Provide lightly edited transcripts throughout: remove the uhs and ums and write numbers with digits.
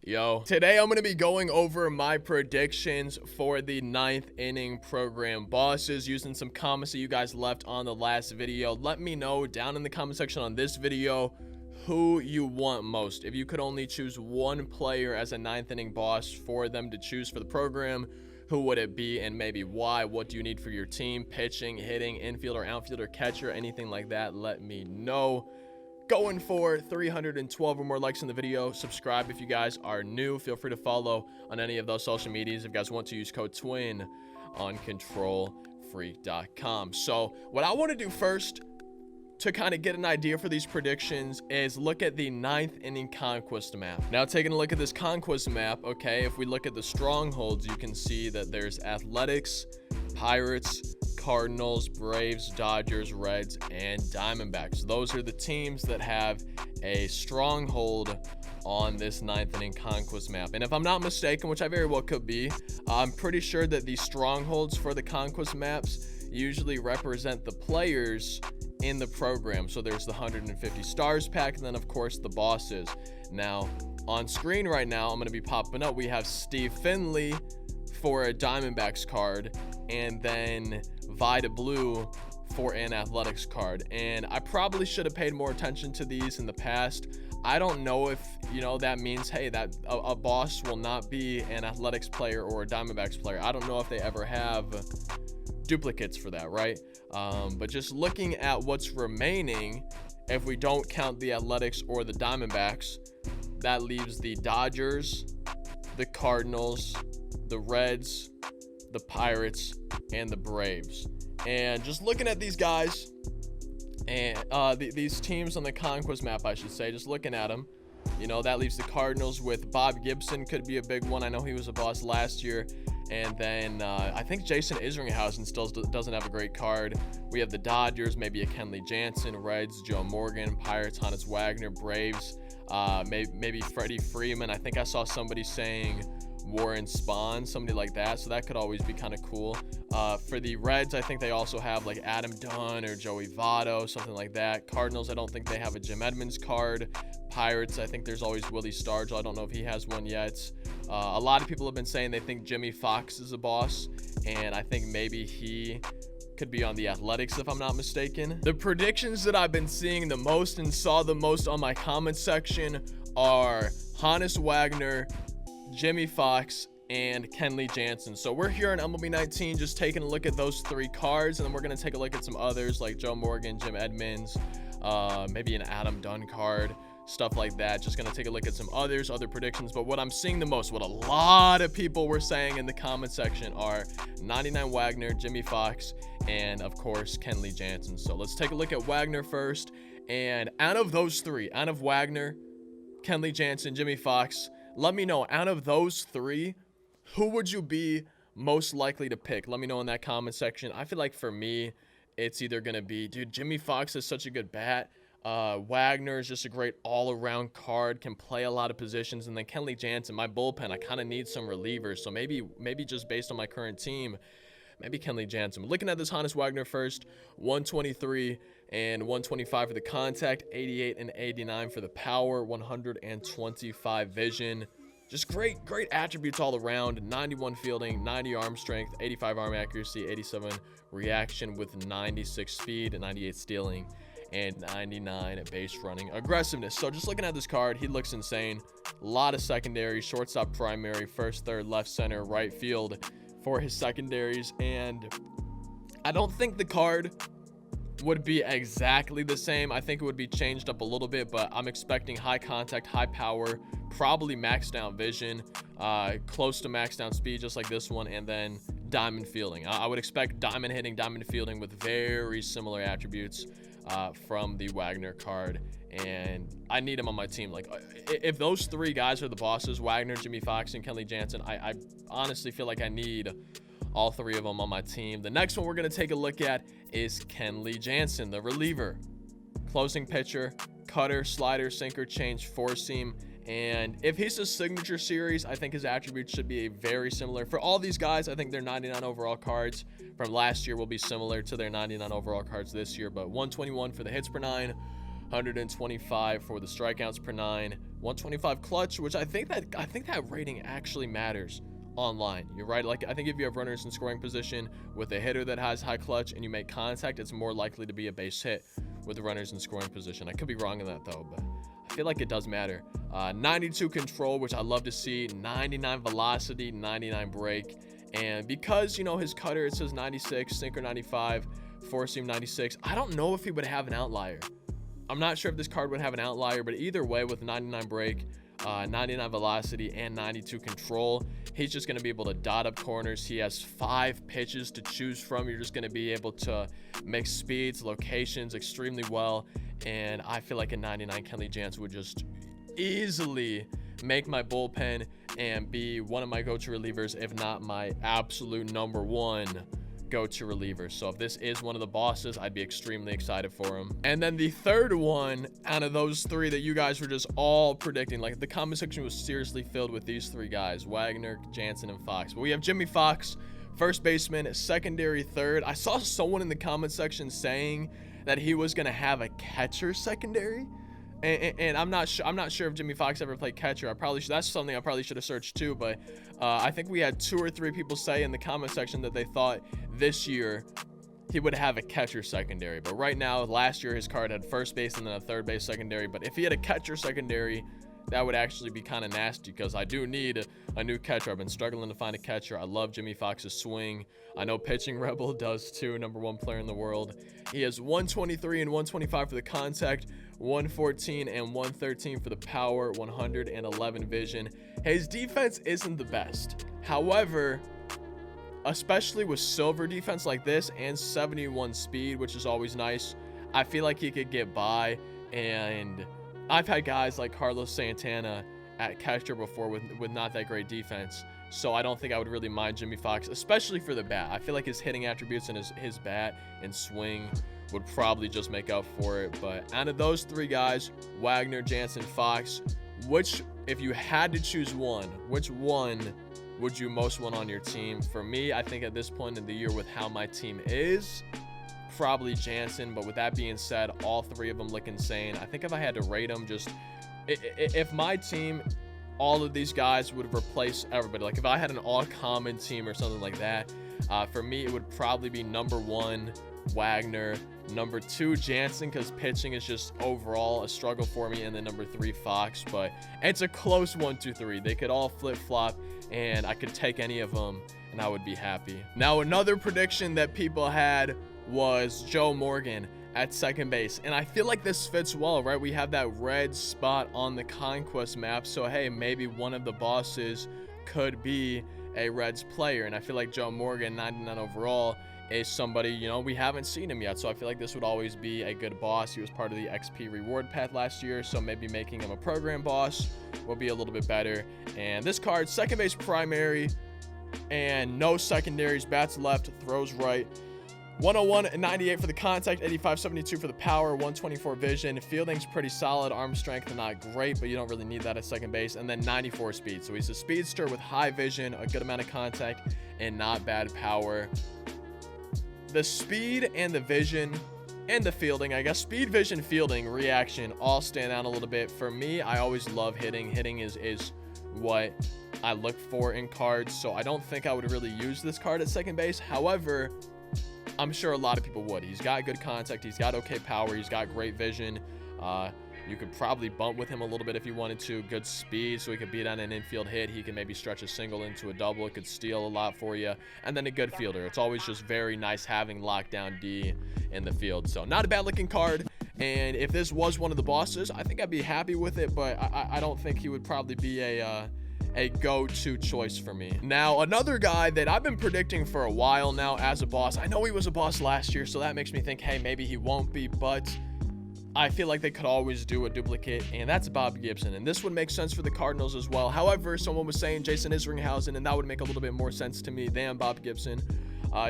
Yo, today I'm going to be going over my predictions for the 9th inning program bosses using some comments that you guys left on the last video. Let me know down in the comment section on this video who you want most. If you could only choose one player as a 9th inning boss for them to choose for the program, who would it be and maybe why? What do you need for your team? Pitching, hitting, infielder, outfielder, catcher, anything like that, let me know. Going for 312 or more likes in the video. Subscribe if you guys are new. Feel free to follow on any of those social medias if you guys want to. Use code TWIN on controlfreak.com. So what I want to do first to kind of get an idea for these predictions is look at the 9th inning Conquest map. Now, taking a look at this Conquest map, okay, if we look at the strongholds, you can see that there's Athletics, Pirates, Cardinals, Braves, Dodgers, Reds, and Diamondbacks. Those are the teams that have a stronghold on this 9th inning Conquest map. And if I'm not mistaken, which I very well could be, I'm pretty sure that these strongholds for the Conquest maps usually represent the players in the program. So there's the 150 stars pack, and then of course the bosses. Now on screen right now, I'm going to be popping up, we have Steve Finley for a Diamondbacks card, and then Vida Blue for an Athletics card. And I probably should have paid more attention to these in the past. I don't know if, you know, that means, hey, that a boss will not be an Athletics player or a Diamondbacks player. I don't know if they ever have duplicates for that, right? But just looking at what's remaining, if we don't count the Athletics or the Diamondbacks, that leaves the Dodgers, the Cardinals, the Reds, the Pirates, and the Braves. And just looking at these guys and these teams on the Conquest map, I should say, just looking at them, you know, that leaves the Cardinals with Bob Gibson, could be a big one. I know he was a boss last year. And then I think Jason Isringhausen still doesn't have a great card. We have the Dodgers, maybe a Kenley Jansen, Reds, Joe Morgan, Pirates, Hannes Wagner, Braves, maybe Freddie Freeman. I think I saw somebody saying Warren Spahn, somebody like that, so that could always be kind of cool. For the Reds, I think they also have like Adam Dunn or Joey Votto, something like that. Cardinals, I don't think they have a Jim Edmonds card. Pirates, I think there's always Willie Stargell. I don't know if he has one yet. A lot of people have been saying they think Jimmy Fox is a boss, and I think maybe he could be on the Athletics if I'm not mistaken. The predictions that I've been seeing the most and saw the most on my comment section are Hannes Wagner, Jimmy Fox, and Kenley Jansen. So we're here in MLB 19 just taking a look at those three cards, and then we're going to take a look at some others like Joe Morgan, Jim Edmonds, maybe an Adam Dunn card, stuff like that. Just going to take a look at some other predictions. But what I'm seeing the most, what a lot of people were saying in the comment section, are 99 Wagner, Jimmy Fox, and of course Kenley Jansen. So let's take a look at Wagner first. And out of those three, out of Wagner, Kenley Jansen, Jimmy Fox, let me know, out of those three, who would you be most likely to pick? Let me know in that comment section. I feel like for me, it's either going to be, dude, Jimmy Fox is such a good bat. Wagner is just a great all-around card, can play a lot of positions. And then Kenley Jansen, my bullpen, I kind of need some relievers. So maybe just based on my current team, maybe Kenley Jansen. Looking at this Hannes Wagner first, 123 and 125 for the contact, 88 and 89 for the power, 125 vision. Just great attributes all around. 91 fielding, 90 arm strength, 85 arm accuracy, 87 reaction with 96 speed, 98 stealing, and 99 base running aggressiveness. So just looking at this card, he looks insane. A lot of secondary, shortstop, primary, first, third, left, center, right field for his secondaries. And I don't think the card would be exactly the same. I think it would be changed up a little bit, but I'm expecting high contact, high power, probably maxed out vision, close to maxed out speed, just like this one, and then diamond fielding. I would expect diamond hitting, diamond fielding with very similar attributes from the Wagner card, and I need him on my team. Like, if those three guys are the bosses, Wagner, Jimmy Fox, and Kenley Jansen, I honestly feel like I need all three of them on my team. The next one we're going to take a look at is Kenley Jansen, the reliever. Closing pitcher, cutter, slider, sinker, change, four seam. And if he's a signature series, I think his attributes should be very similar. For all these guys, I think their 99 overall cards from last year will be similar to their 99 overall cards this year. But 121 for the hits per 9, 125 for the strikeouts per 9, 125 clutch, which I think that rating actually matters online. You're right. Like, I think if you have runners in scoring position with a hitter that has high clutch and you make contact, it's more likely to be a base hit with the runners in scoring position. I could be wrong in that though, but I feel like it does matter. 92 control, which I love to see. 99 velocity, 99 break. And because, you know, his cutter, it says 96, sinker 95, four seam 96. I don't know if he would have an outlier. I'm not sure if this card would have an outlier, but either way, with 99 break, 99 velocity, and 92 control, he's just going to be able to dot up corners. He has 5 pitches to choose from. You're just going to be able to mix speeds, locations extremely well. And I feel like a 99 Kenley Jansen would just easily make my bullpen and be one of my go-to relievers, if not my absolute number one go-to reliever. So if this is one of the bosses, I'd be extremely excited for him. And then the third one out of those 3 that you guys were just all predicting, like the comment section was seriously filled with these 3 guys: Wagner, Jansen, and Fox. But we have Jimmy Fox, first baseman, secondary third. I saw someone in the comment section saying that he was gonna have a catcher secondary. And I'm not sure if Jimmy Fox ever played catcher. That's something I probably should have searched too. But I think we had 2 or 3 people say in the comment section that they thought this year he would have a catcher secondary. But right now, last year his card had first base and then a third base secondary. But if he had a catcher secondary, that would actually be kind of nasty, because I do need a new catcher. I've been struggling to find a catcher. I love Jimmy Fox's swing. I know Pitching Rebel does too, number 1 player in the world. He has 123 and 125 for the contact, 114 and 113 for the power, 111 vision. His defense isn't the best. However, especially with silver defense like this and 71 speed, which is always nice, I feel like he could get by. And I've had guys like Carlos Santana at catcher before with not that great defense. So I don't think I would really mind Jimmy Fox, especially for the bat. I feel like his hitting attributes and his bat and swing would probably just make up for it. But out of those 3 guys, Wagner, Jansen, Fox, if you had to choose one, which one would you most want on your team? For me, I think at this point in the year, with how my team is, probably Jansen. But with that being said, all 3 of them look insane. I think if I had to rate them, just if my team, all of these guys would replace everybody. Like if I had an all-common team or something like that, for me it would probably be number 1 Wagner, number 2 Jansen, because pitching is just overall a struggle for me, and then number 3 Fox. But it's a close 1, 2, 3. They could all flip-flop, and I could take any of them and I would be happy. Now, another prediction that people had was Joe Morgan at second base, and I feel like this fits well, right? We have that red spot on the Conquest map, so hey, maybe one of the bosses could be a Reds player. And I feel like Joe Morgan, 99 overall, is somebody, you know, we haven't seen him yet, so I feel like this would always be a good boss. He was part of the XP reward path last year, so maybe making him a program boss will be a little bit better. And this card, second base primary and no secondaries, bats left, throws right. 101 and 98 for the contact, 85, 72 for the power, 124 vision. Fielding's pretty solid. Arm strength not great, but you don't really need that at second base. And then 94 speed. So he's a speedster with high vision, a good amount of contact, and not bad power. The speed and the vision and the fielding, I guess, speed, vision, fielding, reaction all stand out a little bit. For me, I always love hitting. Hitting is what I look for in cards, so I don't think I would really use this card at second base. However, I'm sure a lot of people would. He's got good contact. He's got okay power. He's got great vision. You could probably bump with him a little bit if you wanted to. Good speed, so he could beat on an infield hit. He can maybe stretch a single into a double. It could steal a lot for you. And then a good fielder. It's always just very nice having lockdown D in the field. So not a bad looking card. And if this was one of the bosses, I think I'd be happy with it. But I don't think he would probably be a go-to choice for me. Now, another guy that I've been predicting for a while now as a boss. I know he was a boss last year, so that makes me think, hey, maybe he won't be, but I feel like they could always do a duplicate, and that's Bob Gibson. And this would make sense for the Cardinals as well. However, someone was saying Jason Isringhausen, and that would make a little bit more sense to me than Bob Gibson,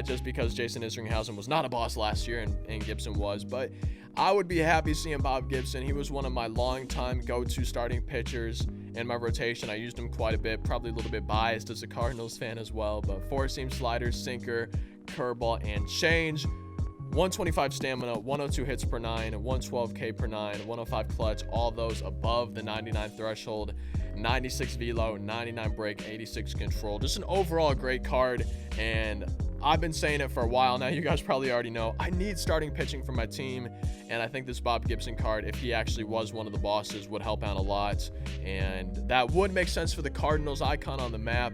just because Jason Isringhausen was not a boss last year, and Gibson was. But I would be happy seeing Bob Gibson. He was one of my long-time go-to starting pitchers in my rotation. I used him quite a bit, probably a little bit biased as a Cardinals fan as well. But four-seam slider, sinker, curveball, and change. 125 stamina, 102 hits per 9, 112k per 9, 105 clutch, all those above the 99 threshold, 96 velo, 99 break, 86 control. Just an overall great card, and I've been saying it for a while now. You guys probably already know I need starting pitching for my team, and I think this Bob Gibson card, if he actually was one of the bosses, would help out a lot, and that would make sense for the Cardinals icon on the map.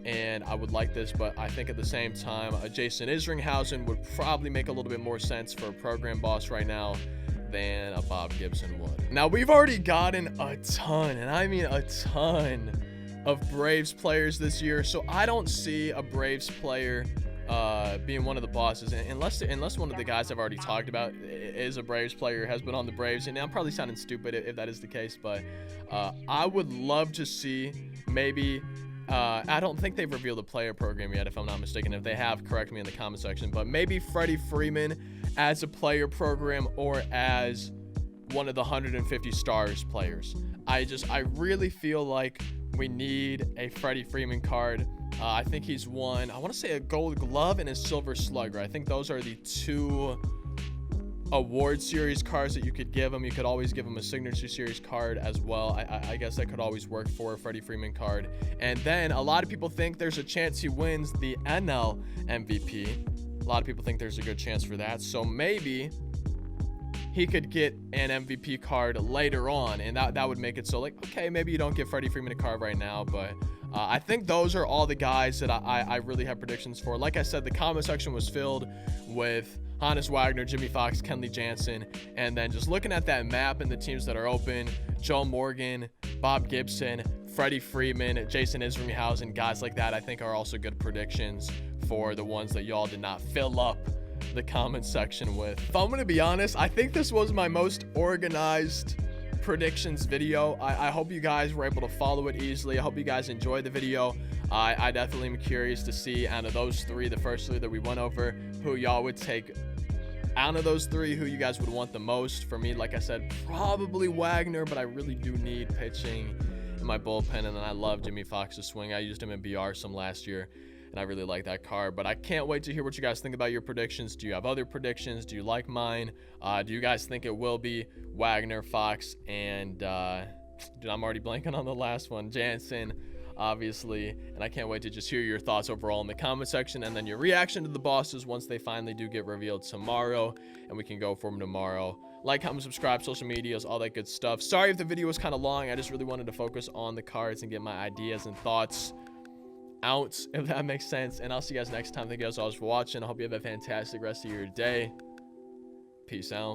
And I would like this, but I think at the same time, a Jason Isringhausen would probably make a little bit more sense for a program boss right now than a Bob Gibson would. Now, we've already gotten a ton, and I mean a ton, of Braves players this year, so I don't see a Braves player being one of the bosses, unless one of the guys I've already talked about is a Braves player, has been on the Braves. And I'm probably sounding stupid if that is the case, but I would love to see maybe... I don't think they've revealed the player program yet, if I'm not mistaken. If they have, correct me in the comment section. But maybe Freddie Freeman as a player program, or as one of the 150 stars players. I really feel like we need a Freddie Freeman card. I think he's won, I want to say, a gold glove and a silver slugger. I think those are the two award series cards that you could give him. You could always give him a signature series card as well. I guess that could always work for a Freddie Freeman card. And then a lot of people think there's a chance he wins the NL MVP. A lot of people think there's a good chance for that. So maybe he could get an MVP card later on, and that would make it so, like, okay, maybe you don't give Freddie Freeman a card right now, but I think those are all the guys that I really have predictions for. Like I said, the comment section was filled with Honus Wagner, Jimmy Fox, Kenley Jansen, and then just looking at that map and the teams that are open, Joe Morgan, Bob Gibson, Freddie Freeman, Jason Isringhausen, guys like that, I think are also good predictions for the ones that y'all did not fill up the comment section with. If I'm gonna be honest, I think this was my most organized predictions video. I hope you guys were able to follow it easily. I hope you guys enjoyed the video. I definitely am curious to see, out of those three, the first three that we went over, who y'all would take out of those three, who you guys would want the most. For me, like I said, probably Wagner, but I really do need pitching in my bullpen, and then I love Jimmy Fox's swing. I used him in BR some last year, and I really like that card. But I can't wait to hear what you guys think about your predictions. Do you have other predictions? Do you like mine? Do you guys think it will be Wagner, Fox, and dude, I'm already blanking on the last one, Jansen, obviously. And I can't wait to just hear your thoughts overall in the comment section, and then your reaction to the bosses once they finally do get revealed tomorrow, and we can go for them tomorrow. Like, comment, subscribe, social medias, all that good stuff. Sorry if the video was kind of long. I just really wanted to focus on the cards and get my ideas and thoughts out, if that makes sense. And I'll see you guys next time. Thank you guys all for watching. I hope you have a fantastic rest of your day. Peace out.